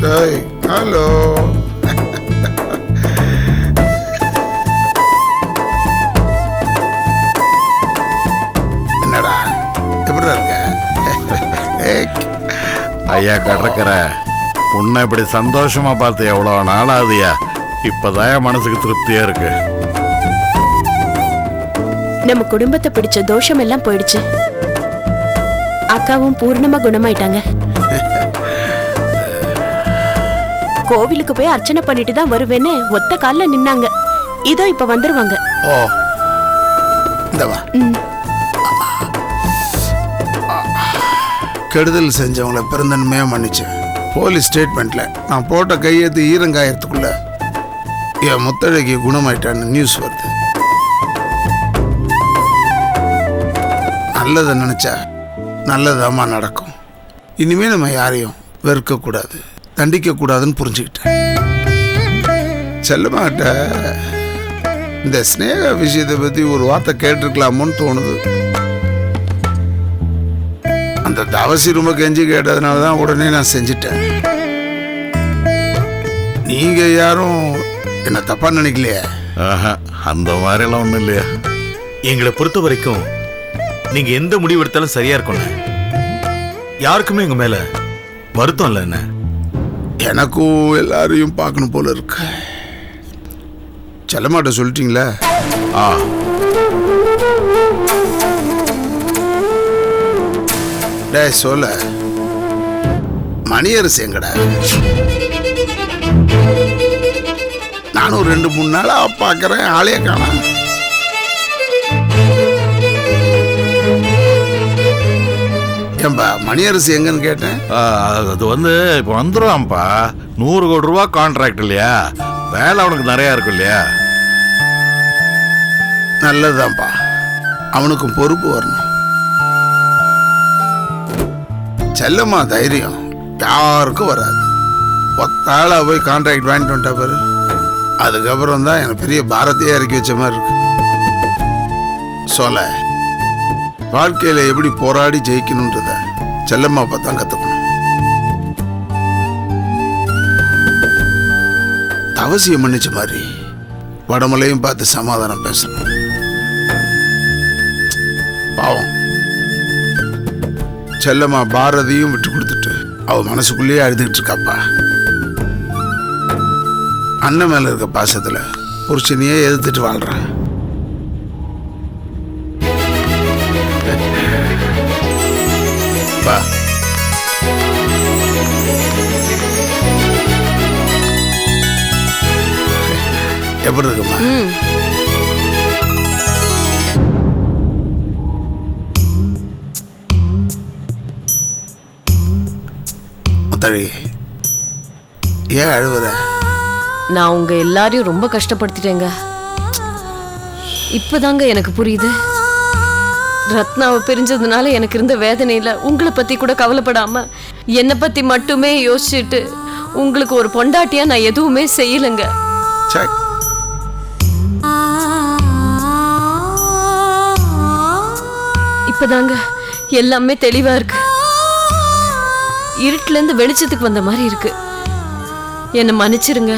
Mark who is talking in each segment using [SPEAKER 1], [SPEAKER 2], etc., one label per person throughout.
[SPEAKER 1] டேய் ஹலோ. என்னடா எப்படி இருக்க?
[SPEAKER 2] ஐயா கடற்கர உன்னை இப்படி சந்தோஷமா பார்த்து எவ்வளோ நாளாகுதுயா. இப்பதான் மனசுக்கு திருப்தியா இருக்கு.
[SPEAKER 3] நம்ம குடும்பத்தை பிடிச்ச தோஷம் எல்லாம் போயிடுச்சு. அக்காவும் பூர்ணமா குணமாயிட்டாங்க. கோவிலுக்கு போய் அர்ச்சனை பண்ணிட்டு தான் வருவேன்னு ஒத்த கால்ல நின்னாங்க. இதோ இப்ப வந்துருவாங்க.
[SPEAKER 1] ஓ இந்த வா. கெடுதல் செஞ்சவங்கள பிறந்தன்மையா மன்னிச்சேன். போலீஸ் ஸ்டேட்மெண்ட்ல நான் போட்ட கையெழுத்து ஈரங்காயத்துக்குள்ள என் முத்தழகி குணமாயிட்டான்னு நியூஸ் வருது. நல்லதை நினைச்சா நல்லதாமா நடக்கும். இனிமே நம்ம யாரையும் வெறுக்க கூடாது, தண்டிக்க கூடாதுன்னு புரிஞ்சுக்கிட்டேன். செல்லமாட்ட இந்த ஸ்னேகா விஷயத்தை பத்தி ஒரு வார்த்தை கேட்டிருக்கலாமோன்னு தோணுது. அந்த தவசி ரொம்ப கெஞ்சி கேட்டதுனாலதான் உடனே நான் செஞ்சிட்டேன். நீங்க யாரும் என்ன தப்பா நினைக்கலையே?
[SPEAKER 2] அந்த மாதிரி எல்லாம் ஒண்ணும் இல்லையா.
[SPEAKER 4] எங்களை பொறுத்த வரைக்கும் நீங்க எந்த முடிவு எடுத்தாலும் சரியா இருக்கும்ல. யாருக்குமே எங்க மேல வருத்தம் இல்ல. என்ன
[SPEAKER 1] எனக்கும் எல்லாரையும் பார்க்கணும் போல இருக்கு. செல்லமாட்ட சொல்லிட்டீங்களா? டே சொல்ல மணியரசு எங்கடா? நானும் 2-3 நாளா பார்க்கறேன், ஆளே காணோம். ஏன்பா மணியரசு எங்கன்னு கேட்டேன்.
[SPEAKER 2] அது இப்போ வந்துடுவான்ப்பா. 100 கோடி ரூபா கான்ட்ராக்ட் இல்லையா, வேலை அவனுக்கு நிறைய இருக்கும் இல்லையா.
[SPEAKER 1] நல்லதுதான்ப்பா, அவனுக்கும் பொறுப்பு வரணும். செல்லம்மா தைரியம் யாருக்கும் வராது. ஒத்தாளா போய் கான்ட்ராக்ட் வாங்கிட்டு வந்துட்டா பாரு. அதுக்கப்புறம் தான் எனக்கு பெரிய பாரத்தையே இறக்கி வச்ச மாதிரி இருக்கு. சொல்ல வாழ்க்கையில எப்படி போராடி ஜெயிக்கணும்ன்றத செல்லம்மா தான் கத்துக்கணும். அவசியம் மன்னிச்ச மாதிரி வடமலையும் பார்த்து சமாதானம் பேசணும். பாவம் செல்லம்மா பாரதியும் விட்டு கொடுத்துட்டு அவ மனசுக்குள்ளேயே அழுதுகிட்டு இருக்காப்பா. அண்ணன் மேல இருக்க பாசத்துல புருஷனையே எதிர்த்துட்டு வாழ்றான். பா எப்படி இருக்குமா? முத்தழகி ஏன் அழுவுற?
[SPEAKER 5] நான் உங்க எல்லாரையும் ரொம்ப கஷ்டப்படுத்திட்டேங்க. இப்பதாங்க எனக்கு புரியுது. ரத்னாவை பிரிஞ்சதுனால எனக்கு இருந்த வேதனையில உங்களை பத்தி கூட கவலைப்படாம என்னை பத்தி மட்டுமே யோசிச்சுட்டு உங்களுக்கு ஒரு பொண்டாட்டியா நான் எதுவுமே செய்யலைங்க. இப்பதாங்க எல்லாமே தெளிவா இருக்கு. இருட்டுல இருந்து வெளிச்சத்துக்கு வந்த மாதிரி இருக்கு. என்னை மன்னிச்சிருங்க.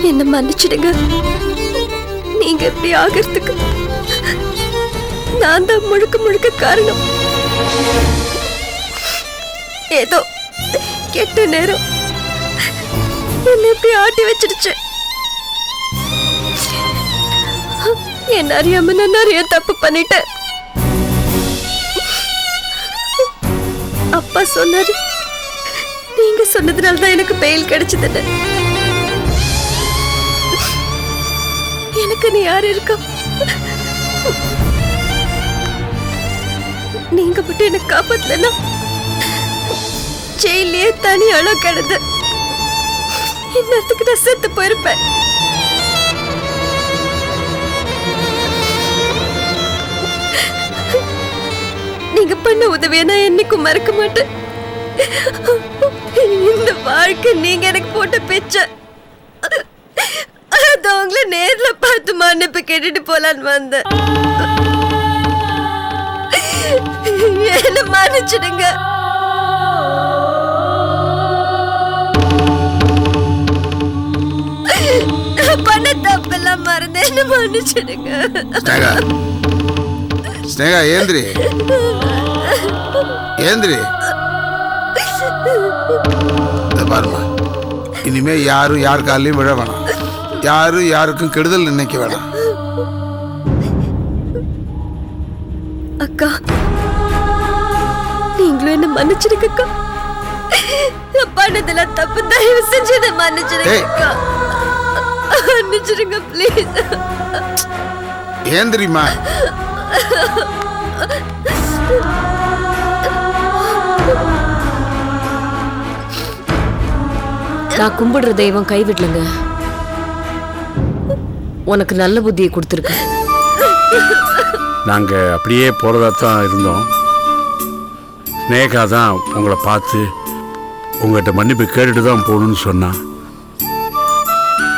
[SPEAKER 3] என்ன மன்னிச்சிடுங்க. நீங்க எப்படி ஆகிறதுக்கு நான் தான் முழுக்க முழுக்க காரணம். ஏதோ கெட்ட நேரம் என்ன எப்படி ஆட்டி வச்சிடுச்சு. என்ன அறியாம நான் நிறைய தப்பு பண்ணிட்டேன். அப்பா சொன்னாரு,
[SPEAKER 5] நீங்க சொன்னதுனால தான் எனக்கு பெயில் கிடைச்சது. எனக்கு நீ யாரு இருக்கா? நீங்க மட்டும் எனக்கு காப்பாத்தலன்னா ஜெயிலே தனி அளவு கிடந்து இன்னத்துக்கு நான் செத்து போயிருப்பேன். நீங்க பண்ண உதவியை நான் என்னைக்கும் மறக்க மாட்டேன். இந்த வாழ்க்கை நீங்க எனக்கு போட்ட பிச்சை. அது உங்களை நேர்ல பார்த்து மன்னிப்பு கேட்டுட்டு போலான்னு வந்தேன். என்ன மன்னிச்சிடுங்க. பண்ண தப்பெல்லாம் மறந்து என்ன மன்னிச்சிடுங்க.
[SPEAKER 1] ஸ்னேகா ஏந்திரி ஏந்திரி. பாருமா, இனிமே யாரும் யார் காலையும் விழ வேணாம், யாரும் யாருக்கும் கெடுதல் நினைக்க வேணாம்.
[SPEAKER 5] அக்கா, நீங்களும் என்ன மன்னிச்சிடுங்க அக்கா. பண்ணதெல்லாம் தப்பு, தயவு செஞ்சு என்ன மன்னிச்சிடுங்க அக்கா. மன்னிச்சிடுங்க ப்ளீஸ்.
[SPEAKER 1] ஏந்திரிமா.
[SPEAKER 5] நான் கும்பிடுற தெய்வம் கைவிடலங்க. உனக்கு நல்ல புத்தியை கொடுத்துருக்கு.
[SPEAKER 2] நாங்க அப்படியே போறதா தான் இருந்தோம். ஸ்னேகா தான் உங்களை பார்த்து உங்கள்கிட்ட மன்னிப்பு கேட்டுட்டு தான் போகணும்னு சொன்னான்.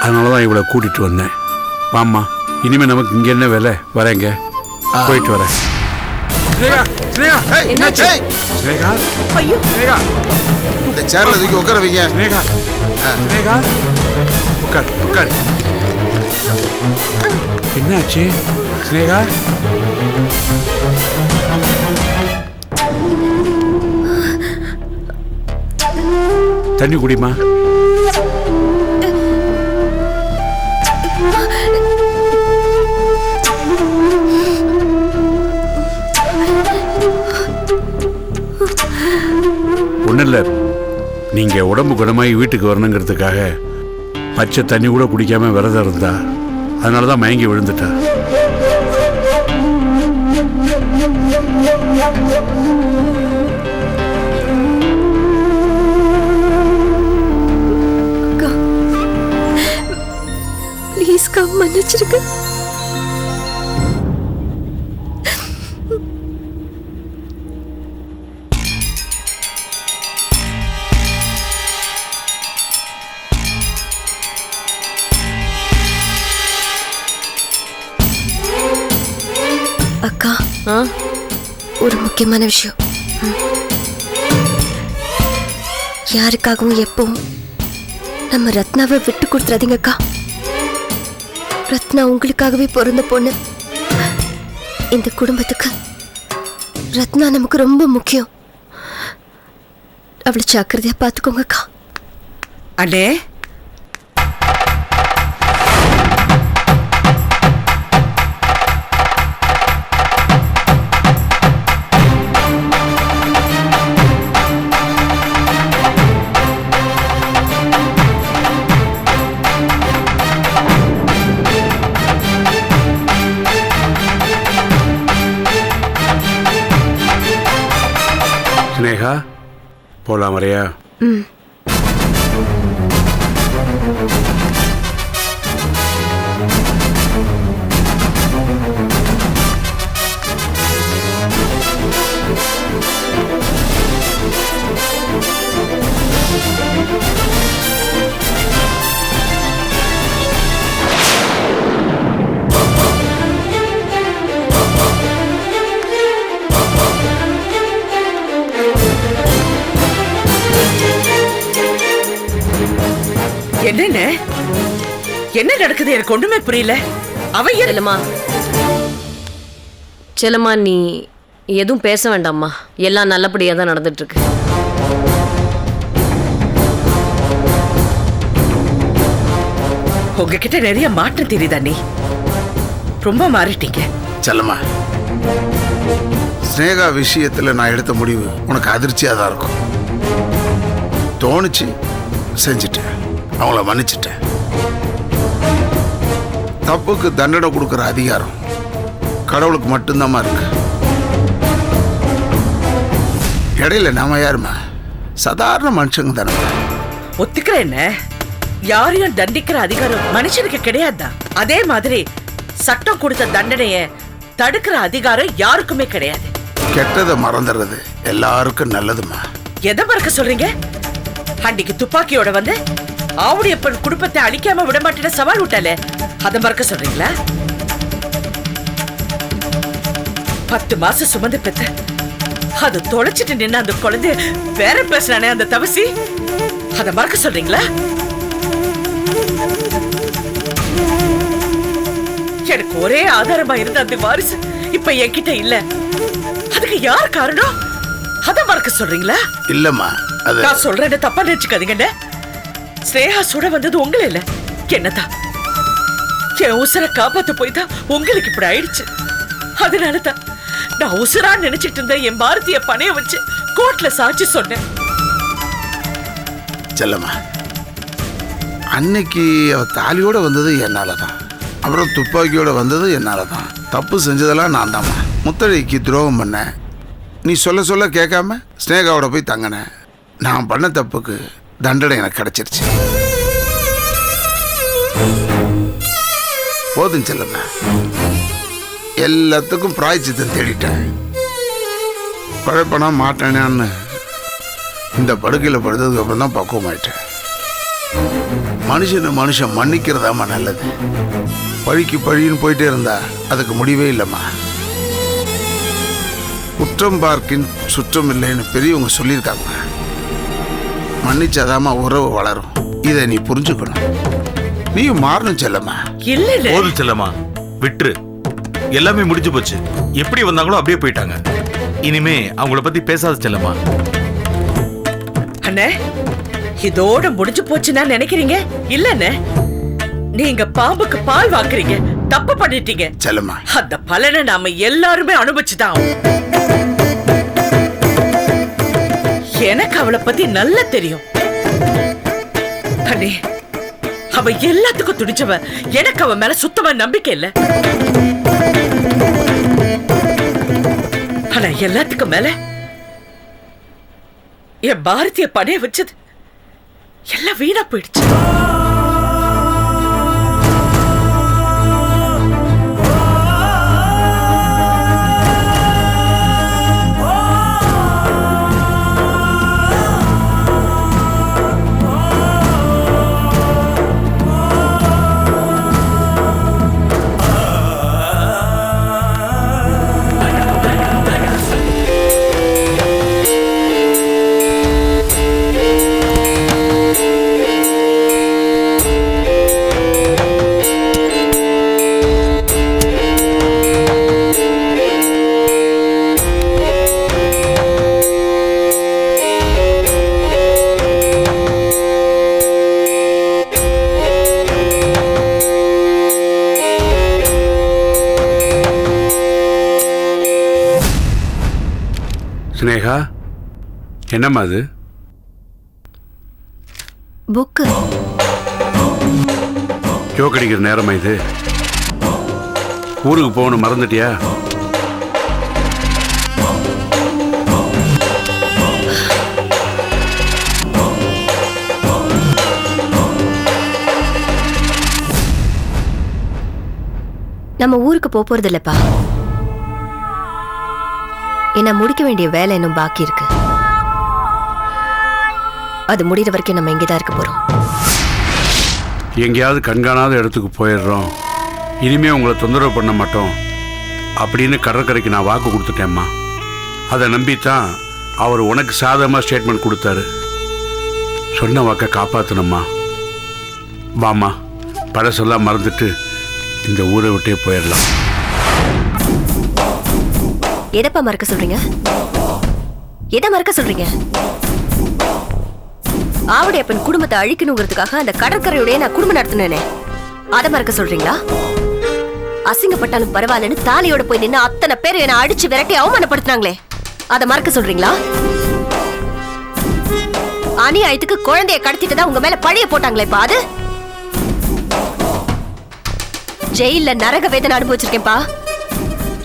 [SPEAKER 2] அதனால தான் இவளை கூட்டிட்டு வந்தேன். வாம்மா, இனிமே நமக்கு இங்க என்ன வேலை? வரேங்க, போயிட்டு வரேன். ஸ்னேகா, ஸ்னேகா,
[SPEAKER 5] என்னாச்சு?
[SPEAKER 2] ஸ்னேகா,
[SPEAKER 3] ஐயோ,
[SPEAKER 2] ஸ்னேகா,
[SPEAKER 1] இந்த சேர்ல தூக்கி உட்கார வைங்க.
[SPEAKER 2] ஸ்னேகா, ஸ்னேகா, உட்கார், உட்கார். என்னாச்சு ஸ்னேகா? தண்ணி குடிமா. ஒன்றும் இல்லை, நீங்கள் உடம்பு குணமாகி வீட்டுக்கு வரணுங்கிறதுக்காக பச்சை தண்ணி கூட குடிக்காம விரதம் இருந்தா, அதனால தான் மயங்கி விழுந்துட்டா.
[SPEAKER 5] ப்ளீஸ்க்கா, மன்னிச்சிருக்க. அக்கா, ஒரு முக்கியமான விஷயம். யாருக்காகவும் எப்பவும் நம்ம ரத்னாவை விட்டு கொடுத்துறாதீங்க அக்கா. ரத்னா உங்களுக்காகவே பிறந்த பொண்ணு. இந்த குடும்பத்துக்கு ரத்னா நமக்கு ரொம்ப முக்கியம். அவளை ஜாக்கிரதையா பார்த்துக்கோங்க அக்கா.
[SPEAKER 6] அடே,
[SPEAKER 2] ஸ்னேகா, போலாம் வரையா?
[SPEAKER 6] என்னன்னு என்ன நடக்குது? எனக்கு ஒண்ணுமே புரியல. அவ
[SPEAKER 5] செல்லம்மா, செல்லம்மா, நீ எதுவும் பேச வேண்டாம்மா. எல்லாம் நல்லபடியா தான் நடந்துட்டு இருக்கு.
[SPEAKER 6] உங்ககிட்ட நிறைய மாற்றம் தெரியுதா? நீ ரொம்ப மாறிட்டீங்க.
[SPEAKER 1] செல்லம்மா, ஸ்னேகா விஷயத்துல நான் எடுத்த முடிவு உனக்கு அதிர்ச்சியா தான் இருக்கும். தோணுச்சு, செஞ்சிட்டேன். அவங்கள மன்னிச்சிட்டேன். தப்புக்கு தண்டனை கொடுக்குற அதிகாரம் கடவுளுக்கு மட்டும்தாம்மா இருக்கு. இடையில நாம யாருமா? சாதாரண மனுஷங்க தானே.
[SPEAKER 6] ஒத்துக்கிறேன் என்ன, யாரையும் தண்டிக்கிற அதிகாரம் மனுஷனுக்கு கிடையாதுதான். அதே மாதிரி சட்டம் கொடுத்த தண்டனைய தடுக்கிற அதிகாரம் யாருக்குமே கிடையாது.
[SPEAKER 1] கெட்டதை மறந்துடுறது எல்லாருக்கும் நல்லதுமா.
[SPEAKER 6] எதை மறக்க சொல்றீங்க? அன்னைக்கு துப்பாக்கியோட வந்து ஆவுடையப்பன் குடும்பத்தை அழிக்காம விட மாட்டேன்னு சவால் விட்டாலே, அதை மறக்க சொல்றீங்களா? 10 மாசம் சுமந்து பெத்த அது தொலைச்சிட்டு நின்ன அந்த குழந்தை வேற பேசுறானே அந்த தவசி, அதை மறக்க சொல்றீங்களா? எனக்கு ஒரே ஆதாரமா இருந்த அந்த வாரிசு இப்ப என்கிட்ட இல்ல. அதுக்கு யார் காரணம்? அதை மறக்க சொல்றீங்களா?
[SPEAKER 1] இல்லம்மா, அது
[SPEAKER 6] நான் சொல்றேன்னு தப்பா நினைச்சுக்காதீங்க. ஸ்னேகா சுட வந்தது உங்கள இல்ல, என்னதான் என் உசுரை காப்பாத்த போய் தான் உங்களுக்கு இப்படி ஆயிடுச்சு. அதனாலதான் நான் உசுரா நினைச்சிட்டு இருந்த என் பாரதிய பணைய வச்சு கோர்ட்ல சாட்சி சொன்னேன்.
[SPEAKER 1] செல்லம்மா, அன்னைக்கு அவ தாலியோட வந்தது என்னாலதான், அப்புறம் துப்பாக்கியோட வந்தது என்னாலதான். தப்பு செஞ்சதெல்லாம் நான் தாம்மா. முத்தழிக்கு துரோகம் பண்ண, நீ சொல்ல சொல்ல கேட்காம ஸ்னேகாவோட போய் தங்கின. நான் பண்ண தப்புக்கு தண்டனை எனக்கு கிடைச்சிருச்சு. போதும் செல்லம்மா, எல்லாத்துக்கும் பிராய்ச்சித்தம் தேடிட்டேன். பழப்பனா மாட்டேனான்னு இந்த படுக்கையில் படுத்ததுக்கு அப்புறம் தான் பக்குவமாயிட்டேன். மனுஷன் மன்னிக்கிறதாம்மா நல்லது. பழிக்கு பழின்னு போயிட்டே இருந்தா அதுக்கு முடிவே இல்லைம்மா. குற்றம் பார்க்கின் சுற்றம் இல்லைன்னு பெரியவங்க சொல்லியிருக்காங்க. மன்னிச்சாதாம்மா உறவு வளரும். இதை நீ புரிஞ்சுக்கணும். நீயும் மாறணும் செல்லம்மா.
[SPEAKER 6] இல்ல இல்ல
[SPEAKER 4] போதும் செல்லம்மா, விட்டுரு. எல்லாமே முடிஞ்சு போச்சு. எப்படி வந்தாங்களோ அப்படியே போயிட்டாங்க. இனிமே அவங்கள பத்தி பேசாத செல்லம்மா.
[SPEAKER 6] அண்ணே, இதோட முடிஞ்சு போச்சுன்னா நினைக்கிறீங்க? இல்லண்ணே, நீங்க பாம்புக்கு பால் வாக்குறீங்க. தப்பு பண்ணிட்டீங்க
[SPEAKER 1] செல்லம்மா.
[SPEAKER 6] அந்த பலனை நாம எல்லாருமே அனுபவிச்சுதான் ஆகணும். எனக்கு அவளை பத்தி நல்லா தெரியும் அண்ணே. அவ எல்லாத்துக்கும் துடிச்சவ. எனக்கு அவ மேல சுத்தமா நம்பிக்கை இல்ல. ஆனா எல்லாத்துக்கும் மேல என் பாரதிய பணைய வச்சது எல்லாம் வீணா போயிடுச்சு.
[SPEAKER 2] ஸ்னேகா, என்னம்மா அது?
[SPEAKER 3] புக்கு.
[SPEAKER 2] ஜோக் அடிக்கிற நேரமா இது? ஊருக்கு போகணும் மறந்துட்டியா?
[SPEAKER 7] நம்ம ஊருக்கு போறது இல்லப்பா. என்ன முடிக்க வேண்டிய வேலை இன்னும் பாக்கி இருக்கு. அது முடிகிற வரைக்கும் நம்ம இங்கேதான் இருக்க போறோம்.
[SPEAKER 2] எங்கேயாவது கண்காணாத இடத்துக்கு போயிடுறோம், இனிமே உங்களை தொந்தரவு பண்ண மாட்டோம் அப்படின்னு கடற்கரைக்கு நான் வாக்கு கொடுத்துட்டேம்மா. அதை நம்பித்தான் அவர் உனக்கு சாதகமாக ஸ்டேட்மெண்ட் கொடுத்தாரு. சொன்ன வாக்கை காப்பாற்றணும்மா. வாம்மா, பழசெல்லாம் மறந்துட்டு இந்த ஊரை விட்டே போயிடலாம்.
[SPEAKER 7] எதப்பா மறக்க சொல்றீங்க? எதை மறக்க சொல்றீங்க? ஆவுடையப்பன் குடும்பத்தை அழிக்கணுங்கிறதுக்காக அந்த கடற்கரையோடய நான் குடும்பம் நடத்தினேனே, அதை மறக்க சொல்றீங்களா? அசிங்கப்பட்டாலும் பரவாயில்லன்னு தாலியோட போய் நின்று அத்தனை பேர் என்னை அடிச்சு விரட்டி அவமானப்படுத்தினாங்களே, அதை மறக்க சொல்றீங்களா? அநியாயத்துக்கு குழந்தைய கடத்திட்டு தான் உங்க மேல பழிய போட்டாங்களே இப்ப அது ஜெயில நரக வேதனை அனுபவிச்சிருக்கேன்பா.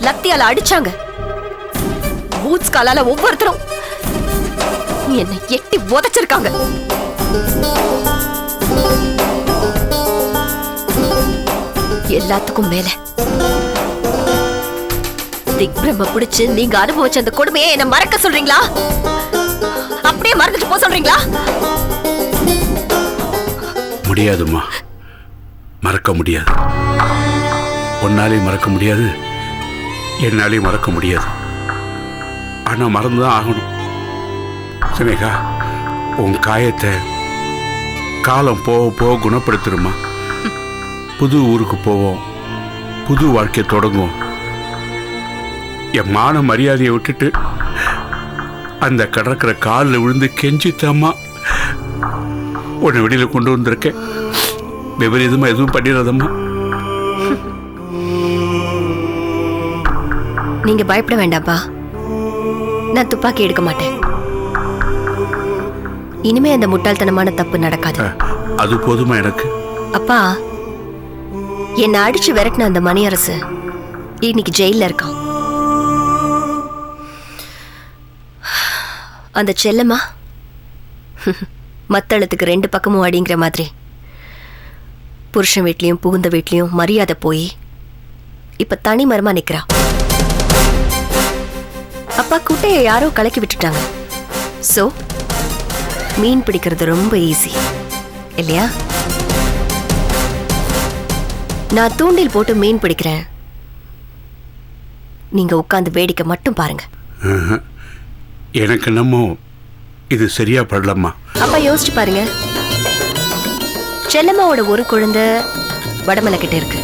[SPEAKER 7] லத்தியால அடிச்சாங்க, பூட்ஸ் காலால ஒவ்வொருத்தரும் என்னை எட்டி உதைச்சிருக்காங்க. எல்லாத்துக்கும் மேல திக்ரம பிடிச்சு நீங்க அனுபவிச்ச அந்த கொடுமையை என்ன மறக்க சொல்றீங்களா? அப்படியே மறந்துட்டு போக சொல்றீங்களா?
[SPEAKER 2] முடியாதுமா, மறக்க முடியாது. உன்னாலையும் மறக்க முடியாது, என்னாலையும் மறக்க முடியாது. ஆனா மறந்துதான் ஆகணும். சினேகா, உன் காயத்தை காலம் போக போக குணப்படுத்திடுமா. புது ஊருக்கு போவோம், புது வாழ்க்கையை தொடங்குவோம். என் மான மரியாதையை விட்டுட்டு அந்த கடற்கரை காலில் விழுந்து கெஞ்சித்தாமா உன்னை வெளியில கொண்டு வந்திருக்கேன். விபரீதமா எதுவும் பண்ணிடாதம்மா.
[SPEAKER 7] நீங்க பயப்பட வேண்டாம்ப்பா, நான் துப்பாக்கி எடுக்க மாட்டேன். இனிமே அந்த முட்டாள்தனமான தப்பு நடக்காது.
[SPEAKER 2] அது போதுமா எனக்கு?
[SPEAKER 7] அப்பா, என்னை அடிச்சு விரட்டின அந்த மணியரசு இன்னைக்கு ஜெயில இருக்கான். அந்த செல்லம்மா மத்தளத்துக்கு 2 பக்கமும் அடிங்கிற மாதிரி புருஷன் வீட்லயும் புகுந்த வீட்லயும் மரியாதை போய் இப்ப தனி மரமா நிக்கிறா. அப்பா, குட்டையை யாரோ கலக்கி விட்டுட்டாங்க. சோ மீன் பிடிக்கிறது ரொம்ப ஈஸி இல்லையா? நான் தூண்டில் போட்டு மீன் பிடிக்கிறேன், நீங்க உட்கார்ந்து வேடிக்கை மட்டும் பாருங்க.
[SPEAKER 2] எனக்கு என்னமோ இது சரியா படலம்மா.
[SPEAKER 7] அப்பா யோசிச்சு பாருங்க, செல்லம்மாவோட ஒரு குழந்தை வடமலை கிட்ட இருக்கு.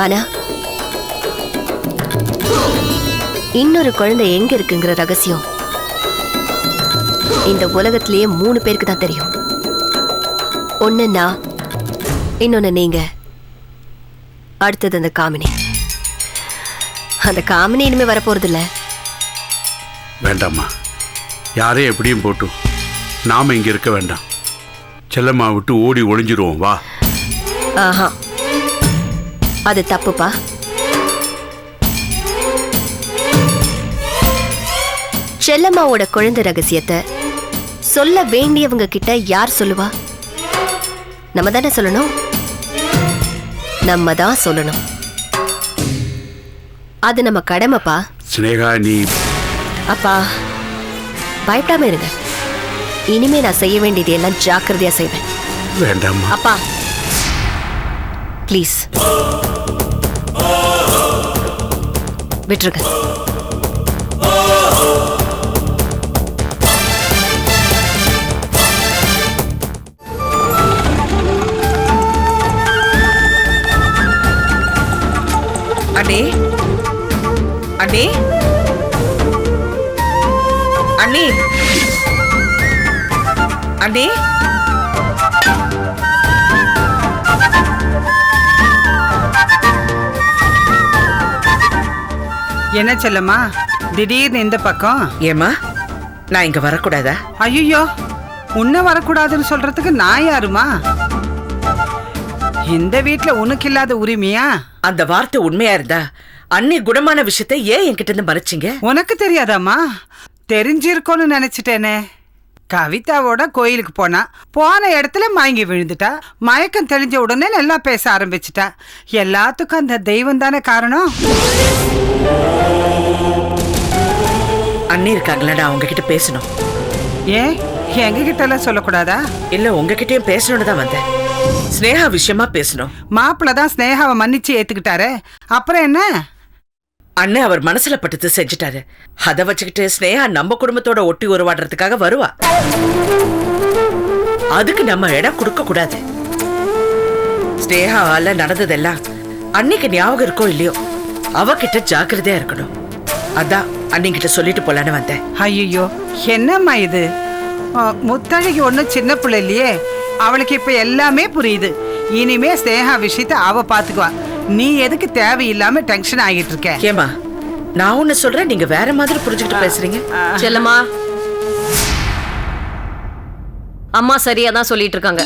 [SPEAKER 7] ஆனா இன்னொரு குழந்தை எங்க இருக்குங்கிற ரகசியம் இந்த உலகத்திலேயே 3 பேருக்கு தான் தெரியும். ஒன்னு நான், இன்னொன்னு நீங்க, அடுத்தது அந்த காமினி. அந்த காமினி இனிமே வரப்போறது இல்ல.
[SPEAKER 2] வேண்டாம்மா, யாரையும் எப்படியும் போட்டும் நாம இங்க இருக்க வேண்டாம். செல்லம்மா விட்டு ஓடி ஒளிஞ்சிருவோம் வா.
[SPEAKER 7] ஆஹா, அது தப்புப்பா. செல்லம்மாவோட குழந்தை ரகசியத்தை சொல்ல வேண்டியவங்க கிட்ட யார் சொல்லுவா? நம்ம தானே சொல்லணும். நம்ம தான் சொல்லணும். அது நம்ம கடமைப்பா.
[SPEAKER 2] சினேகா, நீ
[SPEAKER 7] அப்பா பயப்படாம இருங்க. இனிமே நான் செய்ய வேண்டியது எல்லாம் ஜாக்கிரதையா செய்வேன்.
[SPEAKER 2] வேண்டாம்மா.
[SPEAKER 7] அப்பா ப்ளீஸ் விட்டுருங்க.
[SPEAKER 6] அண்ணே, அண்ணே, அண்ணே, அண்ணே,
[SPEAKER 8] என்ன செல்லம்மா திடீர்னு இந்த பக்கம்?
[SPEAKER 6] ஏமா நான் இங்க வரக்கூடாதா?
[SPEAKER 8] ஐயோ, உன்ன வரக்கூடாதுன்னு சொல்றதுக்கு நான் யாருமா? இந்த வீட்ல உனக்கு இல்லாத உரிமையா?
[SPEAKER 6] அந்த வார்த்தை உண்மையா இருந்தா அண்ணி குணமான விஷயத்தை ஏன் என்கிட்ட இருந்து மறைச்சிங்க?
[SPEAKER 8] உனக்கு தெரியாதாமா? தெரிஞ்சிருக்கோன்னு நினைச்சிட்டேனே. கவிதாவோட கோயிலுக்கு போன இடத்துல மயங்கி விழுந்துட்டா. மயக்கம் தெளிஞ்ச உடனே நல்லா பேச ஆரம்பிச்சுட்டா. எல்லாத்துக்கும் அந்த தெய்வம் தானே காரணம்.
[SPEAKER 6] அண்ணி இருக்காங்களா, நான் உங்ககிட்ட பேசணும்.
[SPEAKER 8] ஏன் எங்க கிட்ட எல்லாம் சொல்லக்கூடாதா?
[SPEAKER 6] இல்ல, உங்ககிட்டயும் பேசணும்னு தான் வந்தேன். ஸ்னேகா விஷயமா பேசணும்.
[SPEAKER 8] மாப்பிள்ள தான் ஸ்னேகாவை மன்னிச்சு ஏத்துக்கிட்டாரு, அப்புறம் என்ன?
[SPEAKER 6] அண்ணன் அவர் மனசுல பட்டது செஞ்சுட்டாரு. அதை வச்சுக்கிட்டு ஸ்னேகா நம்ம குடும்பத்தோட ஒட்டி உருவாடுறதுக்காக வருவா. அதுக்கு நம்ம இடம் கொடுக்க கூடாது. ஸ்னேகாவால நடந்ததெல்லாம் அன்னைக்கு ஞாபகம் இருக்கோ இல்லையோ, அவகிட்ட ஜாக்கிரதையா இருக்கணும். அதான் அன்னிக்கிட்ட சொல்லிட்டு போலான்னு வந்தேன்.
[SPEAKER 8] ஐயோ, என்னம்மா இது? முத்தழகி ஒன்னும் சின்ன பிள்ளை இல்லையே, அவளுக்கு இப்ப எல்லாமே புரியுது. இனிமே ஸ்னேகா விஷயத்தை அவ பாத்துக்குவா. நீ எதுக்கு தேவையில்லாம டென்ஷன் ஆகிட்டு இருக்க?
[SPEAKER 6] ஏமா, நான் ஒண்ணு சொல்றேன், நீங்க வேற மாதிரி புரிஞ்சுக்கிட்டு பேசுறீங்க.
[SPEAKER 5] செல்லம்மா, அம்மா சரியா தான் சொல்லிட்டு இருக்காங்க.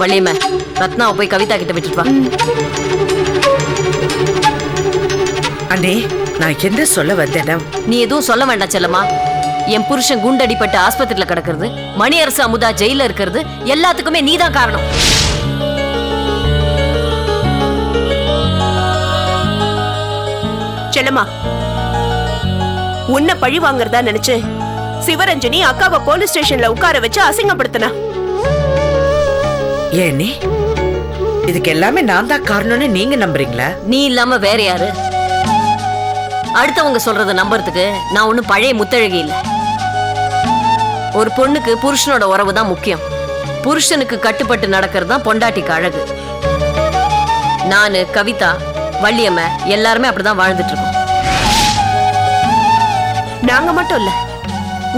[SPEAKER 5] வள்ளியம்மா, ரத்னாவை போய் கவிதா கிட்ட விட்டுட்டு வா.
[SPEAKER 6] அண்ணே, நான் என்ன சொல்ல வந்தேன்னா,
[SPEAKER 5] நீ எதுவும் சொல்ல வேண்டாம் செல்லம்மா. என் புருஷன் குண்டடிப்பட்டு ஆஸ்பத்திரியில கிடக்கிறது, மணியரசு அமுதா ஜெயில இருக்கிறது எல்லாத்துக்குமே நீதான் காரணம்.
[SPEAKER 3] செல்லம்மா, உன்னை பழி வாங்குறதா நினைச்சு சிவரஞ்சனி அக்காவை போலீஸ் ஸ்டேஷன்ல உட்கார வச்சு அசிங்கப்படுத்தினா.
[SPEAKER 6] ஏன்னே, இதுக்கு எல்லாமே நான் தான் காரணம்னு நீங்க நம்புறீங்களா?
[SPEAKER 5] நீ இல்லாம வேற யாரு? அடுத்தவங்க சொல்றத நம்புறதுக்கு நான் ஒண்ணும் பழைய முத்தழகி இல்ல. ஒரு பொண்ணுக்கு புருஷனோட உறவு தான் முக்கியம். புருஷனுக்கு கட்டுப்பட்டு நடக்கிறது தான் பொண்டாட்டிக்கு அழகு. நானு, கவிதா, வள்ளியம்மா எல்லாருமே அப்படிதான் வாழ்ந்துட்டு இருக்கோம்.
[SPEAKER 3] நாங்க மட்டும் இல்ல,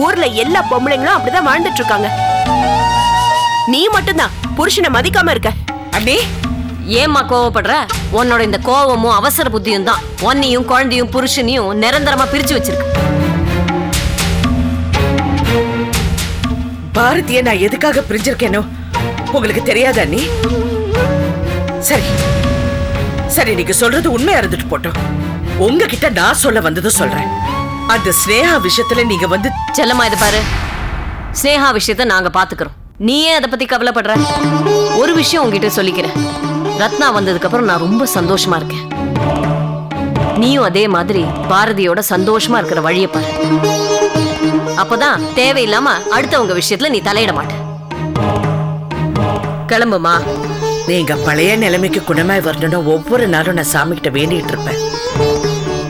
[SPEAKER 3] ஊர்ல எல்லா பொம்பளைங்களும் அப்படிதான் வாழ்ந்துட்டு இருக்காங்க. நீ மட்டும்தான் புருஷனை மதிக்காம இருக்க.
[SPEAKER 6] அண்ணே,
[SPEAKER 5] ஏம்மா கோவப்படுற? உன்னோட இந்த கோவமும் அவசர புத்தியும் தான் உன்னையும் குழந்தையும் புருஷனையும் நிரந்தரமா பிரிச்சு வச்சிருக்கு.
[SPEAKER 6] பாரதிய நான் எதுக்காக பிரிஞ்சிருக்கேனோ உங்களுக்கு தெரியாதா அண்ணி? சரி சரி, நீங்க சொல்றது உண்மையா இருந்துட்டு போட்டோம். உங்ககிட்ட நான் சொல்ல வந்தது சொல்றேன். அந்த ஸ்னேகா விஷயத்துல நீங்க வந்து
[SPEAKER 5] செல்லம்மா, இது பாரு, ஸ்னேகா விஷயத்த நாங்க பாத்துக்கிறோம். நீயே அதை பத்தி கவலைப்படுற? ஒரு விஷயம் உங்ககிட்ட சொல்லிக்கிறேன். ரத்னா வந்ததுக்கு அப்புறம் நான் ரொம்ப சந்தோஷமா இருக்கேன். நீயும் அதே மாதிரி பாரதியோட சந்தோஷமா இருக்கிற வழிய பாரு. அப்பதான் தேவையில்லாம அடுத்தவங்க விஷயத்துல நீ தலையிட மாட்ட. கிளம்புமா.
[SPEAKER 6] நீங்க பழைய நிலைமைக்கு குணமாய் வரணும் ஒவ்வொரு நாளும் நான் சாமி கிட்ட வேண்டிட்டு இருப்பேன்.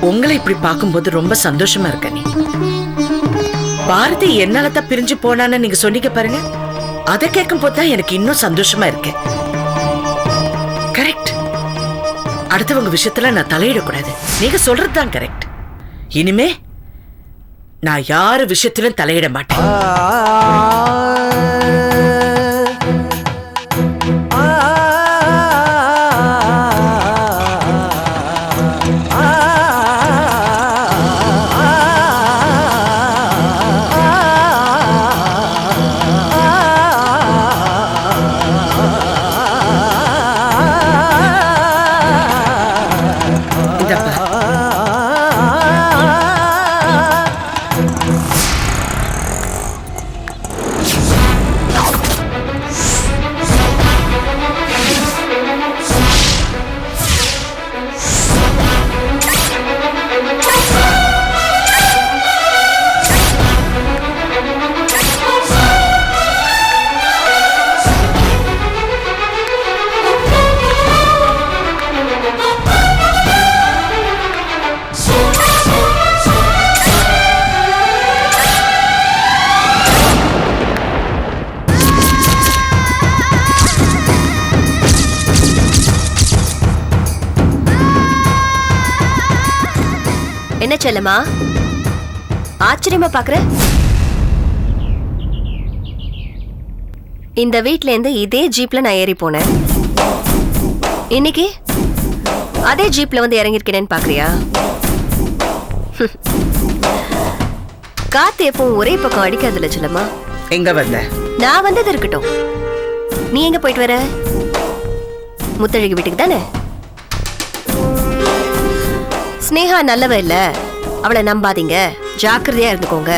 [SPEAKER 6] உங்களை இப்படி பார்க்கும்போது ரொம்ப சந்தோஷமா இருக்க. நீ பாரதி என்னாலதான் பிரிஞ்சு போனான்னு நீங்க சொன்னீங்க பாருங்க, அதை கேட்கும் போதுதான் எனக்கு இன்னும் சந்தோஷமா இருக்கு. கரெக்ட். அடுத்தவங்க விஷயத்துல நான் தலையிடக்கூடாது. நீங்க சொல்றதுதான் கரெக்ட். இனிமே நான் யாரு விஷயத்திலும் தலையிட மாட்டேன்.
[SPEAKER 7] என்ன செல்லம்மா ஆச்சரியமா பாக்குற? இந்த வீட்ல இருந்து இதே ஜீப்ல நான் ஏறி போனேன். இன்னைக்கு அதே ஜீப்ல வந்து இறங்கிருக்கேன்னு பாக்குறியா? காத்து எப்பவும் ஒரே பக்கம் அடிக்காதுல்ல செல்லம்மா.
[SPEAKER 6] எங்க வந்த?
[SPEAKER 7] நான் வந்தது இருக்கட்டும், நீ எங்க போயிட்டு வர? முத்தழகி வீட்டுக்கு தானே? ஸ்னேகா நல்லவ இல்ல, அவளை நம்பாதீங்க, ஜாக்கிரதையா இருந்துக்கோங்க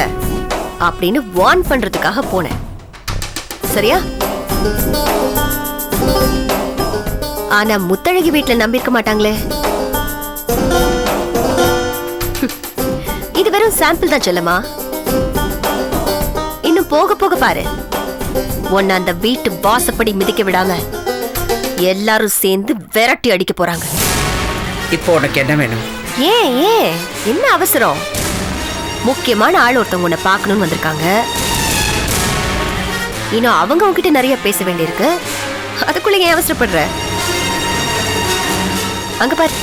[SPEAKER 7] அப்படின்னு வார்ன் பண்றதுக்காக போனேன். சரியா? ஆனா முத்தழகி வீட்டுல நம்பியிருக்க மாட்டாங்களே. இது வெறும் சாம்பிள் தான் செல்லம்மா. இன்னும் போக போக பாரு, உன்னை அந்த வீட்டு வாசப்படி மிதிக்க விடாம எல்லாரும் சேர்ந்து விரட்டி அடிக்க போறாங்க.
[SPEAKER 6] இப்போ உனக்கு என்ன வேணும்?
[SPEAKER 7] ஏன் ஏன் என்ன அவசரம்? முக்கியமான ஆள் ஒருத்தவங்க உன்னை பார்க்கணும்னு வந்திருக்காங்க. இன்னும் அவங்க உங்ககிட்ட நிறைய பேச வேண்டியிருக்கு. அதுக்குள்ள ஏன் அவசரப்படுற? அங்க பாரு.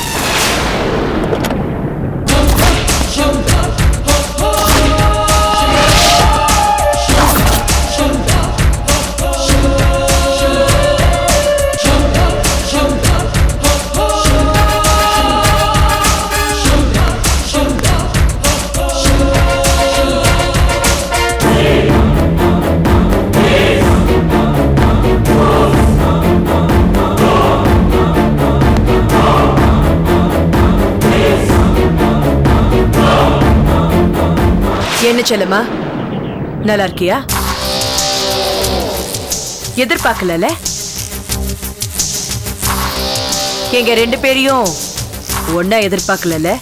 [SPEAKER 3] செல்லம்மா, நல்லா இருக்கியா? எதிர்பார்க்கல. எங்க 2 பேரையும் ஒன்னா எதிர்பார்க்கல.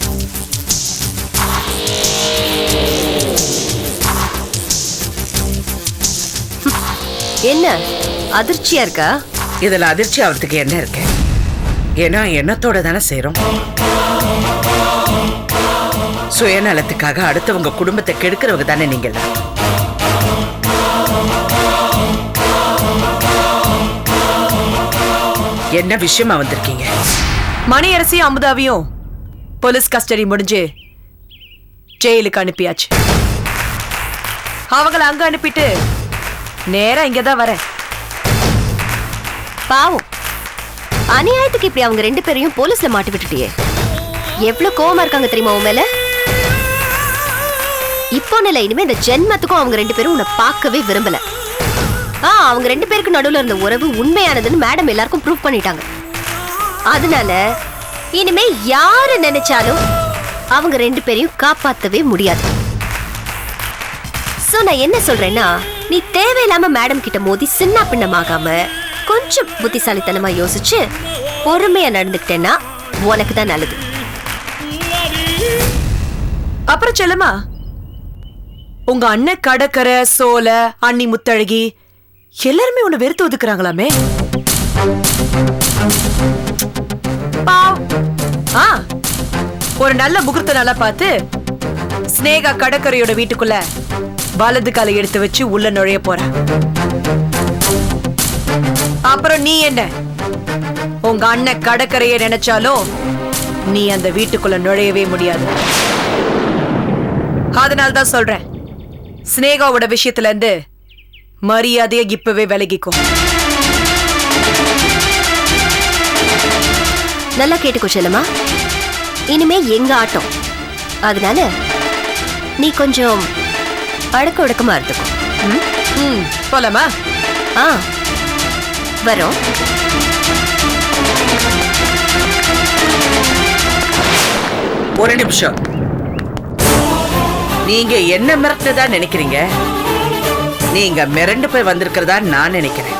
[SPEAKER 7] என்ன அதிர்ச்சியா இருக்கா?
[SPEAKER 6] இதுல அதிர்ச்சி ஆகிறதுக்கு என்ன இருக்கு? ஏன்னா எண்ணத்தோட தானே செய்றோம். சுயநலத்துக்காக அடுத்தவங்க குடும்பத்தை கெடுக்கிறவங்க தானே நீங்க. என்ன விஷயமா வந்திருக்கீங்க?
[SPEAKER 3] மணியரசியும் அமுதாவையும் போலீஸ் கஸ்டடி முடிஞ்சு ஜெயிலுக்கு அனுப்பியாச்சு. அவங்கள அங்க அனுப்பிட்டு நேரா இங்கதான் வரேன்.
[SPEAKER 7] பாவம், அநியாயத்துக்கு இப்படி அவங்க 2 பேரையும் போலீஸ்ல மாட்டி விட்டுட்டியே. எவ்வளவு கோவமா இருக்காங்க தெரியுமா உன் மேல? இப்போ நிலை இனிமே இந்த ஜென்மத்துக்கும் அவங்க 2 பேரும் உன்னை பார்க்கவே விரும்பல. அவங்க 2 பேருக்கு நடுவுல இருந்த உறவு உண்மையானதுன்னு மேடம் எல்லாருக்கும் ப்ரூவ் பண்ணிட்டாங்க. அதனால இனிமே யாரு நினைச்சாலும் அவங்க 2 பேரையும் காப்பாத்தவே முடியாது. சோ நான் என்ன சொல்றேன்னா, நீ தேவையில்லாம மேடம் கிட்ட மோதி சின்ன பின்னமாகாம கொஞ்சம் புத்திசாலித்தனமா யோசிச்சு பொறுமையா நடந்துக்கிட்டேன்னா உனக்கு தான் நல்லது.
[SPEAKER 3] அப்புறம் செல்லம்மா, உங்க அண்ணன் கடற்கரை, சோல, அண்ணி முத்தழகி எல்லாருமே உன்னை வெறுத்து ஒதுக்குறாங்களாமே. ஒரு நல்ல முகூர்த்த நாளா பார்த்து ஸ்னேகா கடற்கரையோட வீட்டுக்குள்ள வலது காலை எடுத்து வச்சு உள்ள நுழைய போற. அப்புறம் நீ என்ன, உங்க அண்ணன் கடற்கரையை நினைச்சாலும் நீ அந்த வீட்டுக்குள்ள நுழையவே முடியாது. அதனால்தான் சொல்றேன், ஸ்னேகாவோட விஷயத்துல இருந்து மரியாதையை இப்பவே விலகிக்கும்.
[SPEAKER 7] நல்லா கேட்டுக்கோ செல்லம்மா, இனிமே எங்க ஆட்டம். அதனால நீ கொஞ்சம் அடக்க ஒடுக்கமா இருந்துக்கும்.
[SPEAKER 3] போலாமா?
[SPEAKER 7] வரோம்.
[SPEAKER 6] ஒரு நிமிஷம். நீங்க என்ன மிரட்டதா நினைக்கிறீங்க? நீங்க மிரண்டு போய் வந்திருக்கிறதா நான் நினைக்கிறேன்.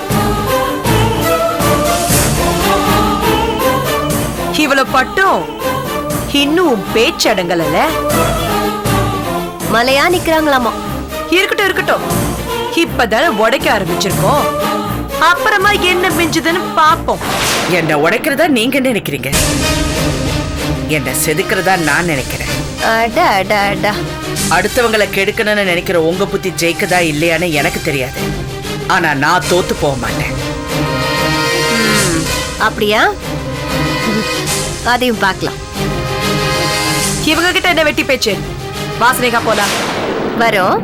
[SPEAKER 3] இவ்வளவு பட்டும் இன்னும் பேச்சு அடங்கல.
[SPEAKER 7] மலையா நிக்கிறாங்களாமா.
[SPEAKER 3] இருக்கட்டும் இருக்கட்டும், இப்பதான் உடைக்க ஆரம்பிச்சிருக்கோம். அப்புறமா என்ன மிஞ்சுதுன்னு பாப்போம்.
[SPEAKER 6] என்ன உடைக்கிறதா நீங்க நினைக்கிறீங்க, என்ன செதுக்கிறதா நான் நினைக்கிறேன். அடுத்தவங்களை கெடுக்கணும்னு நினைக்கிற உங்க புத்தி ஜெயிக்கதா இல்லையான்னு எனக்கு தெரியாது. ஆனா நான் தோத்து போக மாட்டேன்.
[SPEAKER 7] அப்படியா? அதையும் பார்க்கலாம்.
[SPEAKER 3] இவங்க கிட்ட என்ன வெட்டி பேச்சு? வாசனைக்கா போலாம்.
[SPEAKER 7] வரோம்.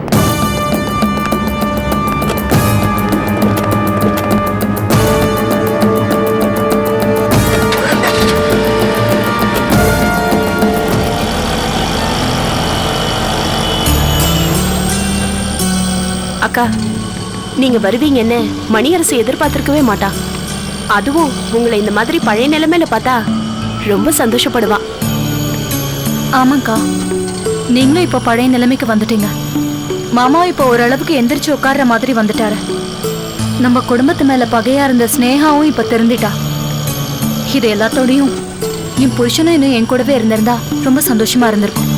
[SPEAKER 3] அக்கா, நீங்க வருவீங்கன்னு மணியரசு எதிர்பார்த்திருக்கவே மாட்டா. அதுவும் உங்களை இந்த மாதிரி பழைய நிலைமையில பார்த்தா ரொம்ப சந்தோஷப்படுவா.
[SPEAKER 9] ஆமாக்கா, நீங்களும் இப்ப பழைய நிலைமைக்கு வந்துட்டீங்க. மாமா இப்ப ஓரளவுக்கு எந்திரிச்சு உட்கார்ற மாதிரி வந்துட்டாரு. நம்ம குடும்பத்து மேல பகையா இருந்த ஸ்னேகாவும் இப்ப தெரிஞ்சிட்டா. இது எல்லாத்தோடையும் என் புருஷனும் இன்னும் என் கூடவே இருந்திருந்தா ரொம்ப சந்தோஷமா இருந்திருக்கும்.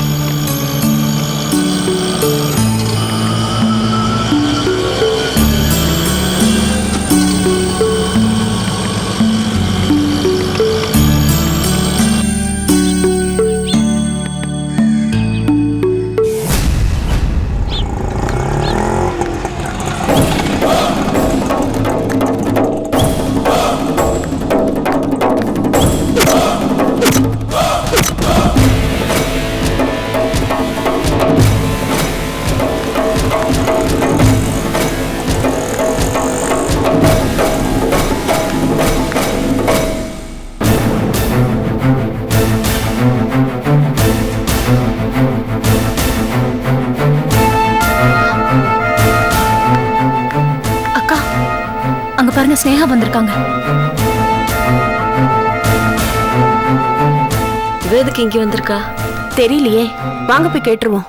[SPEAKER 9] பாருங்க, ஸ்னேகா வந்திருக்காங்க.
[SPEAKER 3] எதுக்கு இங்க வந்திருக்கா தெரியலையே. வாங்க போய் கேட்டுருவோம்.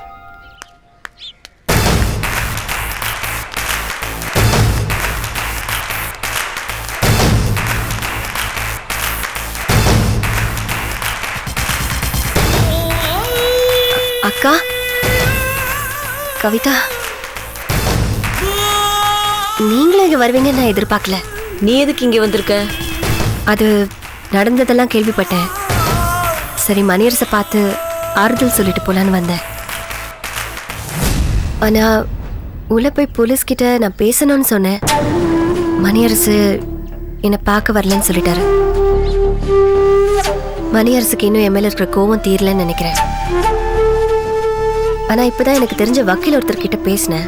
[SPEAKER 7] அக்கா, கவிதா, நீங்களும் இங்க வருவீங்கன்னு நான் எதிர்பார்க்கல.
[SPEAKER 5] நீ எதுக்கு இங்க வந்திருக்க?
[SPEAKER 7] அது நடந்ததெல்லாம் கேள்விப்பட்டேன். சரி, மணியரசை பார்த்து ஆறுதல் சொல்லிட்டு போலான்னு வந்தேன். ஆனா உள்ள போய் போலீஸ்கிட்ட நான் பேசணும்னு சொன்னேன். மணியரசு என்னை பார்க்க வரலன்னு சொல்லிட்டாரு. மணியரசுக்கு இன்னும் என் மேல இருக்கிற கோவம் தீரலன்னு நினைக்கிறேன். ஆனா இப்பதான் எனக்கு தெரிஞ்ச வக்கீல் ஒருத்தர்கிட்ட பேசினேன்.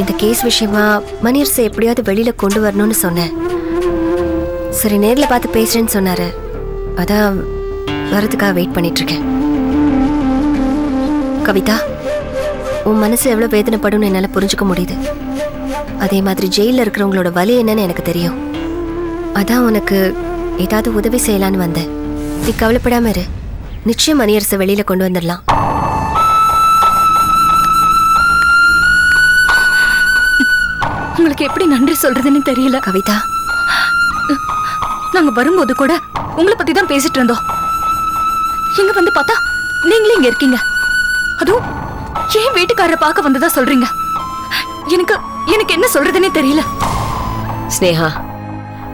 [SPEAKER 7] இந்த கேஸ் விஷயமா மணியரசை எப்படியாவது வெளியில கொண்டு வரணும்னு சொன்னேன். சரி, நேர்ல பார்த்து பேசுறேன்னு சொன்னாரு. அதான் வரதுக்காக வெயிட் பண்ணிட்டு இருக்கேன். கவிதா, உன் மனசு எவ்வளவு வேதனைப்படும்னு என்னால புரிஞ்சுக்க முடியுது. அதே மாதிரி ஜெயில இருக்கிறவங்களோட வலி என்னன்னு எனக்கு தெரியும். அதான் உனக்கு ஏதாவது உதவி செய்யலான்னு வந்தேன். நீ கவலைப்படாம இரு. நிச்சயம் மணியரசை வெளியில கொண்டு வந்துடலாம்.
[SPEAKER 9] உங்களுக்கு எப்படி நன்றி சொல்றதுன்னு தெரியல.
[SPEAKER 7] கவிதா,
[SPEAKER 9] நாங்க வரும்போது கூட உங்களை பத்தி தான் பேசிட்டு இருந்தோம். இங்க வந்து பார்த்தா நீங்களே இங்க இருக்கீங்க. அதுவும் ஏன் வீட்டுக்காரரை பார்க்க வந்ததா சொல்றீங்க? எனக்கு என்ன சொல்றதுன்னே தெரியல.
[SPEAKER 5] ஸ்னேகா,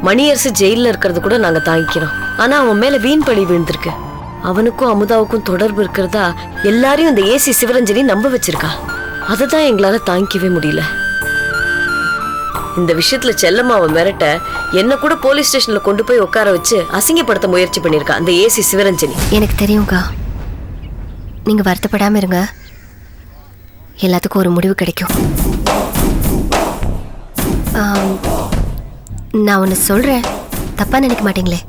[SPEAKER 5] மணியரசு ஜெயில இருக்கிறது கூட நாங்க தாங்கிக்கிறோம். ஆனா அவன் மேல வீண் பழி விழுந்திருக்கு. அவனுக்கும் அமுதாவுக்கும் தொடர்பு இருக்கிறதா எல்லாரையும் இந்த ஏசி சிவரஞ்சனி நம்ப வச்சிருக்கா. அததான் எங்களால தாங்கிக்கவே முடியல. இந்த விஷயத்துல செல்லம்மாவை மிரட்ட என்ன கூட போலீஸ் ஸ்டேஷன்ல கொண்டு போய் உட்கார வச்சு அசிங்கப்படுத்த முயற்சி பண்ணிருக்கா அந்த ஏசி சிவரஞ்சனி.
[SPEAKER 7] எனக்கு தெரியும்க்கா. நீங்க வருத்தப்படாம இருங்க. எல்லாத்துக்கும் ஒரு முடிவு கிடைக்கும். நான் ஒன்று சொல்றேன், தப்பா நினைக்க மாட்டீங்களே?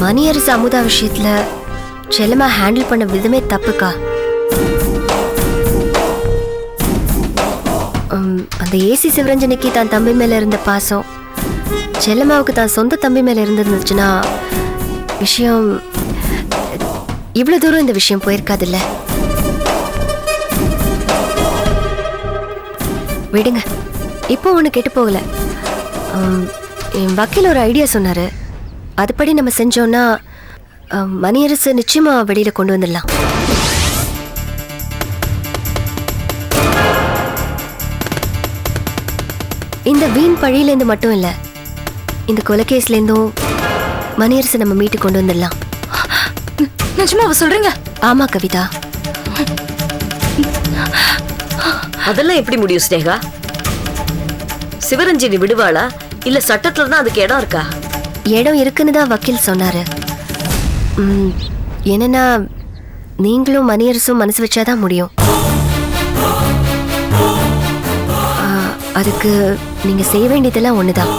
[SPEAKER 7] மணியரசு அமுதா விஷயத்துல செல்லம்மா ஹேண்டில் பண்ண விதமே தப்புக்கா. அந்த ஏசி சிவரஞ்சனிக்கு தான் தம்பி மேல இருந்த பாசம் செல்லம்மாவுக்கு தான் சொந்த தம்பி மேல இருந்துச்சுன்னா விஷயம் இவ்வளவு தூரம் இந்த விஷயம் போயிருக்காதுல்ல. விடுங்க, இப்போ ஒண்ணு கெட்டு போகல. என் வக்கீல் ஒரு ஐடியா சொன்னாரு. அதுபடி நம்ம செஞ்சோம்னா மணியரசு நிச்சயமா வெளியில கொண்டு வந்துடலாம். இந்த வீண் பழியிலேருந்து மட்டும் இல்ல, இந்த கொலைகேஸ்லேருந்தும் மணியரசு நம்ம மீட்டு கொண்டு வந்துடலாம்.
[SPEAKER 9] நிஜமா அவ சொல்றீங்க?
[SPEAKER 7] ஆமா கவிதா.
[SPEAKER 5] அதெல்லாம் எப்படி முடியும் ஸ்னேகா? சிவரஞ்சனி விடுவாளா? இல்ல சட்டத்துல தான் அதுக்கு இடம் இருக்கா?
[SPEAKER 7] இடம் இருக்குன்னு தான் வக்கீல் சொன்னாரு. என்னன்னா, நீங்களும் மணியரசும் மனசு வச்சாதான் முடியும். அதுக்கு நீங்க செய்ய வேண்டியதெல்லாம் ஒண்ணுதான்.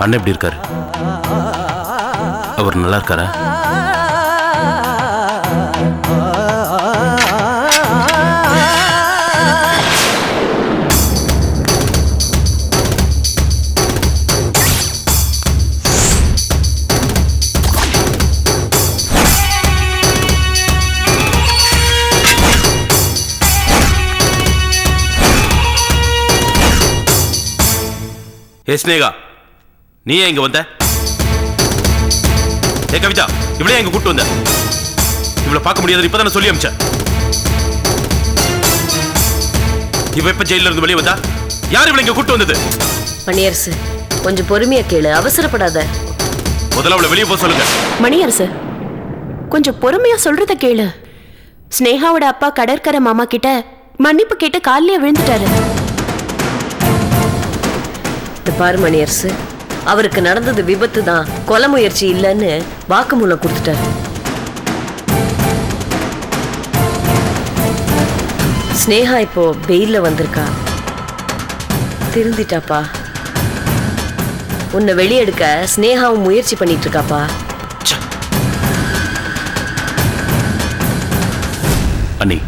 [SPEAKER 10] அண்ணன் எப்படி இருக்காரு? அவர் நல்லா இருக்காரா? ஏ ஸ்னேகா, நீ ஏன் இங்க வந்த? ஏ கவிதா, இவளே எங்க கூட்டு வந்த? இவளை பார்க்க முடியாது இப்பதானே சொல்லி அமிச்ச. இவ எப்ப ஜெயில இருந்து வெளியே வந்தா? யார் இவளை இங்க கூட்டு வந்தது?
[SPEAKER 5] மணியரசு, கொஞ்சம் பொறுமையா கேளு, அவசரப்படாத.
[SPEAKER 10] முதல்ல அவளை வெளியே போக சொல்லுங்க.
[SPEAKER 3] மணியரசு, கொஞ்சம் பொறுமையா சொல்றத கேளு. ஸ்னேகாவோட அப்பா கடற்கரை மாமா கிட்ட மன்னிப்பு கேட்டு காலிலே விழுந்துட்டாரு.
[SPEAKER 5] பாரு மணியரசு,
[SPEAKER 7] அவருக்கு நடந்தது விபத்து தான், கொலை முயற்சி இல்லைன்னு வாக்குமூலம் கொடுத்துட்டாரு. ஸ்னேகா இப்போ பெயில்ல வந்திருக்கா. திருந்திட்டாப்பா. உன்னை வெளியெடுக்க ஸ்னேகாவும் முயற்சி பண்ணிட்டு இருக்காப்பா.
[SPEAKER 10] அண்ணி,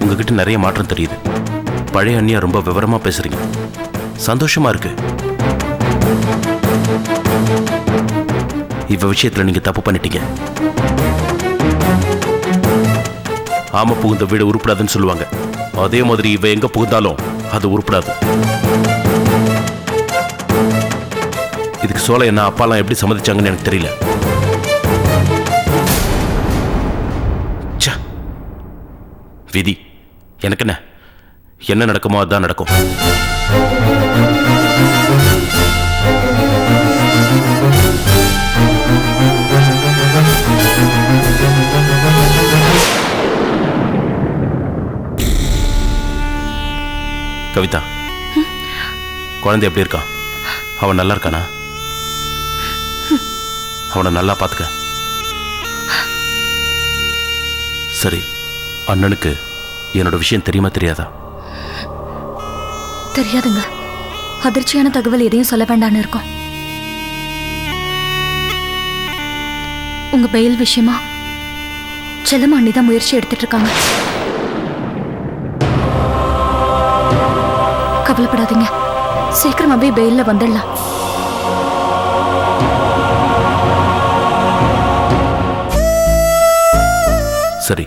[SPEAKER 10] உங்ககிட்ட நிறைய மாற்றம் தெரியுது. பழைய அண்ணியா ரொம்ப விவரமா பேசுறீங்க. சந்தோஷமா இருக்கு. இவ விஷயத்துல நீங்க தப்பு பண்ணிட்டீங்க. ஆம புகுந்த வீடு உருப்படாதுன்னு சொல்லுவாங்க. அதே மாதிரி இவ எங்க புகுந்தாலும் அது உருப்படாது. இதுக்கு சோழ என்ன அப்பாலாம் எப்படி சம்மதிச்சாங்கன்னு எனக்கு தெரியல. விதி. எனக்கு என்ன நடக்குமோ அதுதான் நடக்கும். கவிதா, குழந்தை எப்படி இருக்கா? அவன் நல்லா இருக்கானா? அவனை நல்லா பார்த்துக்க. சரி, அண்ணனுக்கு என்னோட விஷயம் தெரியுமா தெரியாதா?
[SPEAKER 9] தெரியாதுங்க. அதிர்ச்சியான தகவல் எதையும் சொல்ல வேண்டாம்னு இருக்கோம். உங்க பெயில் விஷயமா செல்லம்மா அண்ணி தான் முயற்சி எடுத்துட்டு இருக்காங்க. கவலைப்படாதீங்க, சீக்கிரமாவே பெயில்ல வந்துடலாம்.
[SPEAKER 10] சரி,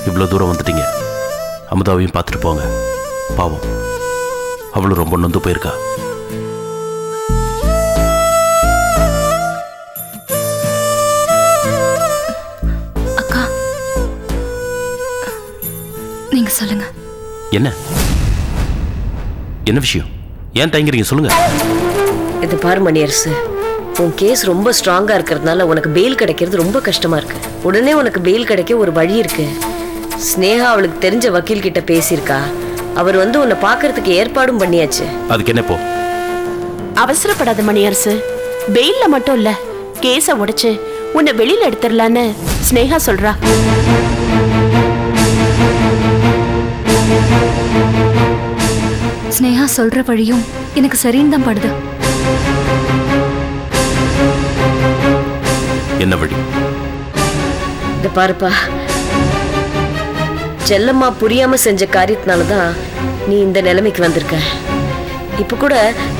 [SPEAKER 10] இவ்வளவு தூரம் வந்துட்டீங்க. அமுதாவையும் பார்த்துட்டு போங்க. பாவம், அவளும் ரொம்ப நொந்து போயிருக்கா.
[SPEAKER 9] அக்கா, நீங்க சொல்லுங்க.
[SPEAKER 10] என்ன விஷயம்? ஏன் தயங்குறீங்க? சொல்லுங்க.
[SPEAKER 7] இது பாரு மணியரசு, உன் கேஸ் ரொம்ப ஸ்ட்ராங்கா இருக்கிறதுனால உனக்கு பெயில் கிடைக்கிறது ரொம்ப கஷ்டமா இருக்கு. உடனே உனக்கு பெயில் கிடைக்க ஒரு வழி இருக்கு. ஸ்னேகா அவளுக்கு தெரிஞ்ச வக்கீல் கிட்ட பேசியிருக்கா. அவர் வந்து உன்னை பாக்குறதுக்கு ஏற்பாடும் பண்ணியாச்சு.
[SPEAKER 10] அதுக்கு என்ன போ?
[SPEAKER 3] அவசரப்படாத மணியரசு. பெயில்ல மட்டும் இல்ல, கேஸ உடைச்சு உன்னை வெளியில எடுத்துடலான்னு ஸ்னேகா சொல்றா.
[SPEAKER 9] ஸ்னேகா சொல்ற வழியும் எனக்கு சரின்னு தான் படுது.
[SPEAKER 10] என்ன வழி?
[SPEAKER 7] இந்த பாருப்பா, செல்லம்மா புரியாம செஞ்ச காரியத்தினாலதான் நீ இந்த நிலைமைக்கு வந்திருக்க. இப்ப கூட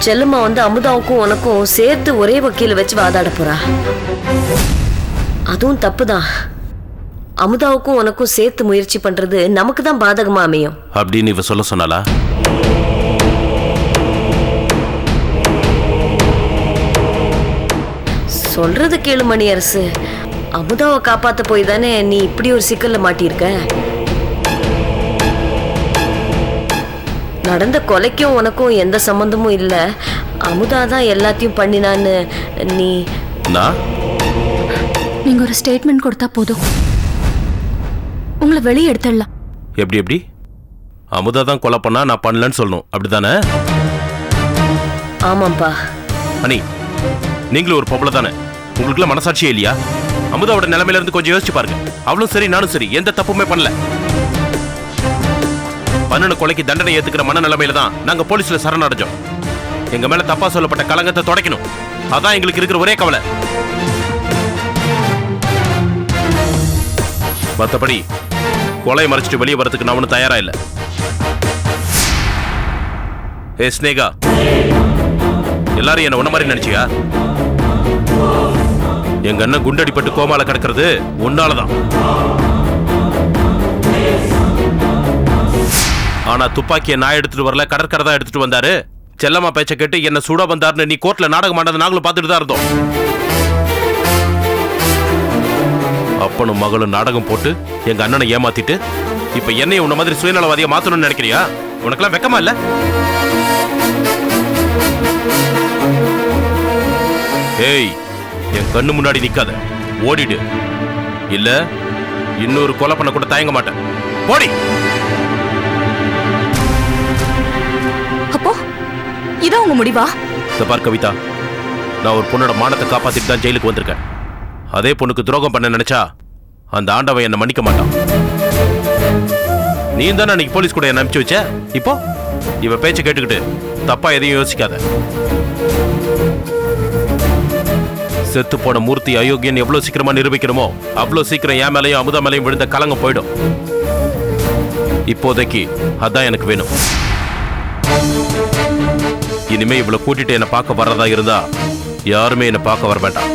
[SPEAKER 7] செல்லம்மா வந்து அமுதாவுக்கும் உனக்கும் சேர்த்து ஒரே வக்கீல வச்சு வாதாட போறா. அதுவும் தப்புதான். அமுதாவுக்கும் உனக்கும் சேர்த்து முயற்சி பண்றது நமக்கு தான் பாதகமா அமையும்
[SPEAKER 10] அப்படின்னு இவ சொல்ல சொன்னாலா?
[SPEAKER 7] சொல்றது கேளு மணியரசு. அமுதாவை காப்பாத்த போய் தானே நீ இப்படி ஒரு சிக்கல்ல மாட்டியிருக்க. நடந்த கொலைக்கும் உனக்கும் எந்த சம்பந்தமும் இல்ல. அமுதா தான் எல்லாத்தையும் பண்ணினான்னு
[SPEAKER 9] நீங்க ஒரு ஸ்டேட்மெண்ட் கொடுத்தா போதும், உங்களை வெளியே எடுத்துடலாம்.
[SPEAKER 10] எப்படி? அமுதா தான் கொலை பண்ணா நான் பண்ணலன்னு சொல்லணும், அப்படிதானே?
[SPEAKER 7] ஆமாம்பா.
[SPEAKER 10] அனி, நீங்களும் ஒரு பொம்பளை தானே, உங்களுக்குலாம் மனசாட்சியே இல்லையா? அமுதாவோட நிலைமையில இருந்து கொஞ்சம் யோசிச்சு பாருங்க. அவளும் சரி நானும் சரி எந்த தப்புமே பண்ணல. பண்ணன கொலைக்கு தண்டனை ஏத்துக்கிற மன நிலைமையில தான் நாங்க போலீஸ்ல சரணடைஞ்சோம். எங்க மேல தப்பா சொல்லப்பட்ட கலங்கத்தை துடைக்கணும், அதான் எங்களுக்கு இருக்கிற ஒரே கவலை. மற்றபடி கொலை மறைச்சிட்டு வெளியே வரதுக்கு நான் ஒன்றும் தயாரா இல்லை. ஏ ஸ்னேகா, எல்லாரும் என்ன ஒன்ன மாதிரி நினைச்சியா? எங்க அண்ணன் குண்டடிப்பட்டு கோமால கிடக்கிறது உன்னாலதான். ஆனா துப்பாக்கியை நான் எடுத்துட்டு வரல, கடற்கரை தான் எடுத்துட்டு வந்தாரு. செல்லம்மா பேச்ச கேட்டு என்ன சுட வந்தாருன்னு நீ கோர்ட்ல நாடகம் ஆனது நாங்களும் பார்த்துட்டு தான் இருந்தோம். அப்பனும் மகளும் நாடகம் போட்டு எங்க அண்ணனை ஏமாத்திட்டு இப்ப என்னைய உன்ன மாதிரி சுயநலவாதியா மாத்தணும்னு நினைக்கிறியா? உனக்கெல்லாம் வெக்கமா இல்ல? ஏய், என் கண்ணு முன்னாடி நிக்காத, ஓடிடு. இல்ல இன்னொரு கொலை பண்ண கூட தயங்க மாட்டேன். ஓடி.
[SPEAKER 9] அப்போ இதான் உங்க முடிவா?
[SPEAKER 10] பார் கவிதா, நான் ஒரு பொண்ணோட மானத்தை காப்பாத்திட்டு தான் ஜெயிலுக்கு வந்திருக்கேன். அதே பொண்ணுக்கு துரோகம் பண்ண நினைச்சா அந்த ஆண்டவன் என்னை மன்னிக்க மாட்டான். நீ தானே அன்னைக்கு போலீஸ் கூட என்ன அனுப்பிச்சு வச்ச. இப்போ இவ பேச்ச கேட்டுக்கிட்டு தப்பா எதையும் யோசிக்காத. செத்து போன மூர்த்தி அயோக்கியன் எவ்வளவு சீக்கிரமா நிரூபிக்கிறோமோ அவ்வளவு சீக்கிரம் என் மேலையும் அமுதா மேலையும் விழுந்த கலங்க போயிடும். இப்போதைக்கு அதான் எனக்கு வேணும். இனிமே இவ்வளவு கூட்டிட்டு என்ன பார்க்க வர்றதா இருந்தா யாருமே என்ன பார்க்க வர வேண்டாம்.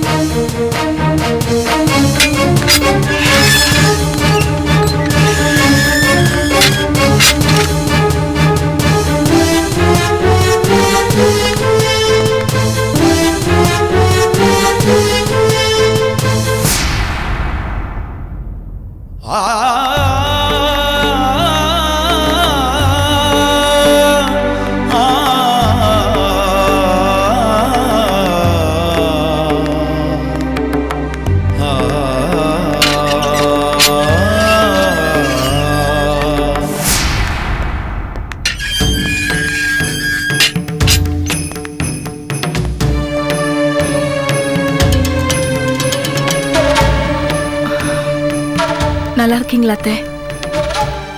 [SPEAKER 9] நல்லா இருக்கீங்களா அத்தை?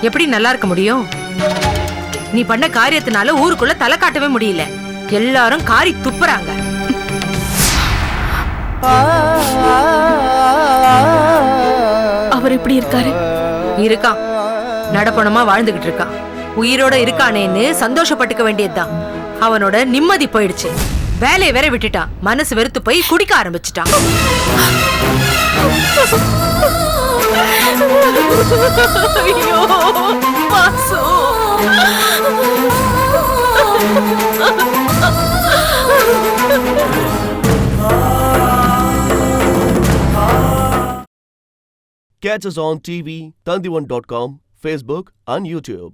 [SPEAKER 11] எப்படி நல்லா இருக்க முடியும்? நீ பண்ண காரியத்தினால ஊருக்குள்ள தலை காட்டவே முடியல. எல்லாரும் காரி துப்புறாங்க.
[SPEAKER 9] அவர் எப்படி இருக்காரு?
[SPEAKER 11] இருக்கான், நடப்பணமா வாழ்ந்துகிட்டு இருக்கான். உயிரோட இருக்கானேன்னு சந்தோஷப்பட்டுக்க வேண்டியதுதான். அவனோட நிம்மதி போயிடுச்சு. வேலையை வேற விட்டுட்டான். மனசு வெறுத்து போய் குடிக்க ஆரம்பிச்சுட்டான்.
[SPEAKER 5] ஐயோ Basu.
[SPEAKER 12] Catch us on TV, Tandivan.com, Facebook and YouTube.